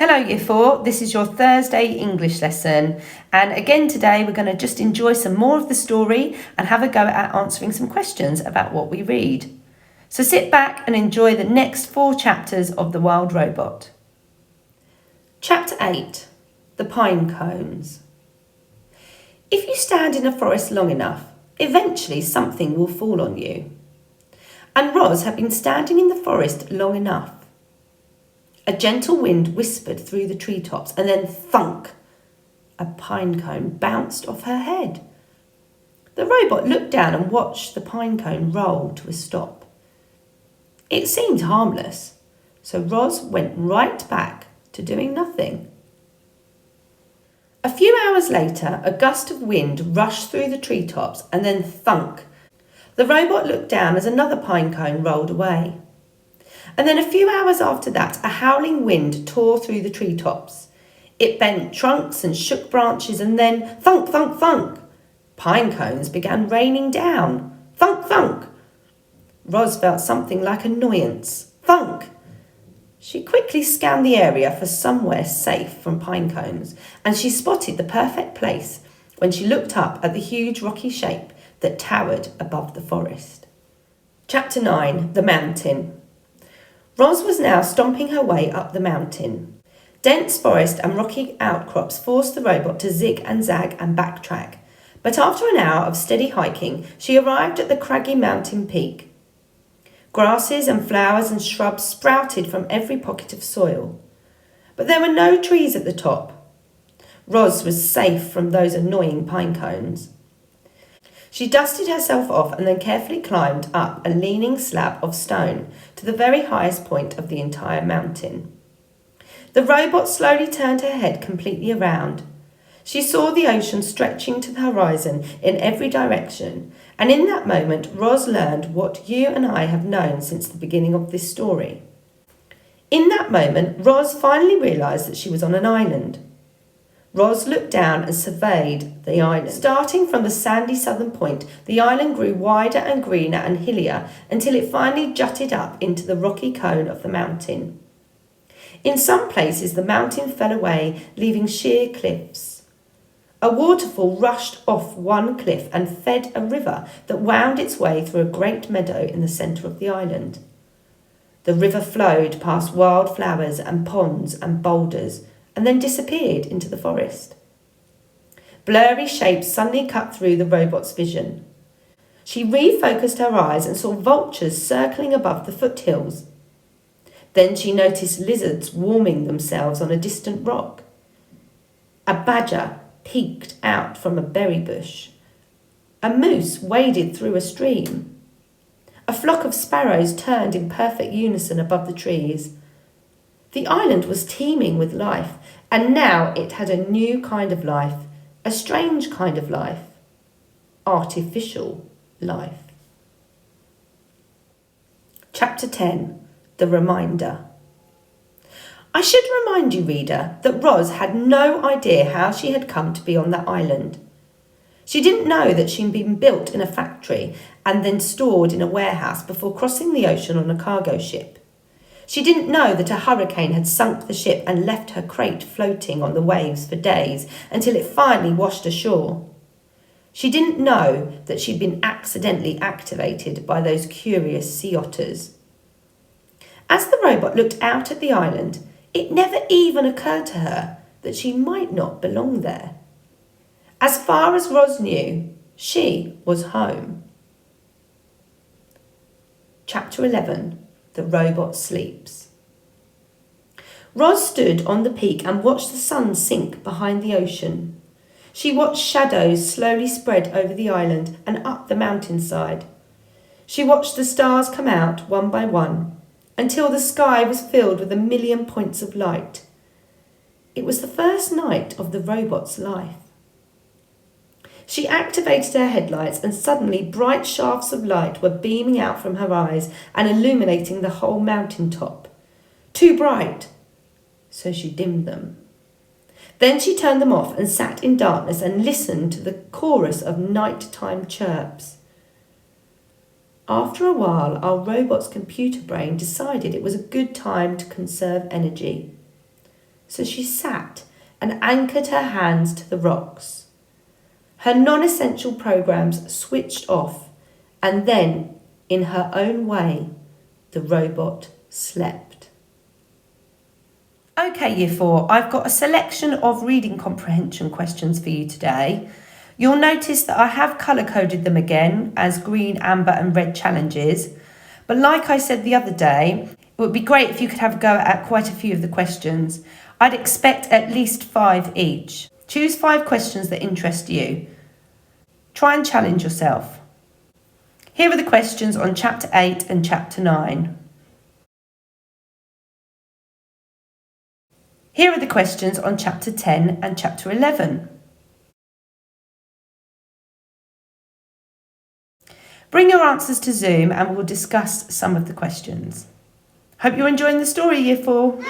Hello Year 4, this is your Thursday English lesson, and again today we're going to just enjoy some more of the story and have a go at answering some questions about what we read. So sit back and enjoy the next 4 chapters of The Wild Robot. Chapter 8, The Pine Cones. If you stand in a forest long enough, eventually something will fall on you. And Roz had been standing in the forest long enough. A gentle wind whispered through the treetops, and then thunk! A pine cone bounced off her head. The robot looked down and watched the pine cone roll to a stop. It seemed harmless, so Roz went right back to doing nothing. A few hours later, a gust of wind rushed through the treetops, and then thunk! The robot looked down as another pine cone rolled away. And then a few hours after that, a howling wind tore through the treetops. It bent trunks and shook branches, and then thunk, thunk, thunk. Pine cones began raining down. Thunk, thunk. Roz felt something like annoyance. Thunk. She quickly scanned the area for somewhere safe from pine cones, and she spotted the perfect place when she looked up at the huge rocky shape that towered above the forest. Chapter 9, The Mountain. Roz was now stomping her way up the mountain. Dense forest and rocky outcrops forced the robot to zig and zag and backtrack, but after an hour of steady hiking, she arrived at the craggy mountain peak. Grasses and flowers and shrubs sprouted from every pocket of soil, but there were no trees at the top. Roz was safe from those annoying pine cones. She dusted herself off and then carefully climbed up a leaning slab of stone to the very highest point of the entire mountain. The robot slowly turned her head completely around. She saw the ocean stretching to the horizon in every direction, and in that moment Roz learned what you and I have known since the beginning of this story. In that moment, Roz finally realised that she was on an island. Roz looked down and surveyed the island. Starting from the sandy southern point, the island grew wider and greener and hillier until it finally jutted up into the rocky cone of the mountain. In some places, the mountain fell away, leaving sheer cliffs. A waterfall rushed off one cliff and fed a river that wound its way through a great meadow in the centre of the island. The river flowed past wildflowers and ponds and boulders, and then disappeared into the forest. Blurry shapes suddenly cut through the robot's vision. She refocused her eyes and saw vultures circling above the foothills. Then she noticed lizards warming themselves on a distant rock. A badger peeked out from a berry bush. A moose waded through a stream. A flock of sparrows turned in perfect unison above the trees. The island was teeming with life, and now it had a new kind of life, a strange kind of life, artificial life. Chapter 10, The Reminder. I should remind you, reader, that Roz had no idea how she had come to be on that island. She didn't know that she'd been built in a factory and then stored in a warehouse before crossing the ocean on a cargo ship. She didn't know that a hurricane had sunk the ship and left her crate floating on the waves for days until it finally washed ashore. She didn't know that she'd been accidentally activated by those curious sea otters. As the robot looked out at the island, it never even occurred to her that she might not belong there. As far as Roz knew, she was home. Chapter 11. The robot sleeps. Roz stood on the peak and watched the sun sink behind the ocean. She watched shadows slowly spread over the island and up the mountainside. She watched the stars come out one by one until the sky was filled with 1,000,000 points of light. It was the first night of the robot's life. She activated her headlights, and suddenly bright shafts of light were beaming out from her eyes and illuminating the whole mountain top. Too bright, so she dimmed them. Then she turned them off and sat in darkness and listened to the chorus of nighttime chirps. After a while, our robot's computer brain decided it was a good time to conserve energy. so she sat and anchored her hands to the rocks. Her non-essential programs switched off, and then, in her own way, the robot slept. Okay, Year 4, I've got a selection of reading comprehension questions for you today. You'll notice that I have colour-coded them again as green, amber and red challenges. But like I said the other day, it would be great if you could have a go at quite a few of the questions. I'd expect at least 5 each. Choose 5 questions that interest you. Try and challenge yourself. Here are the questions on Chapter 8 and Chapter 9. Here are the questions on Chapter 10 and Chapter 11. Bring your answers to Zoom and we'll discuss some of the questions. Hope you're enjoying the story, Year 4.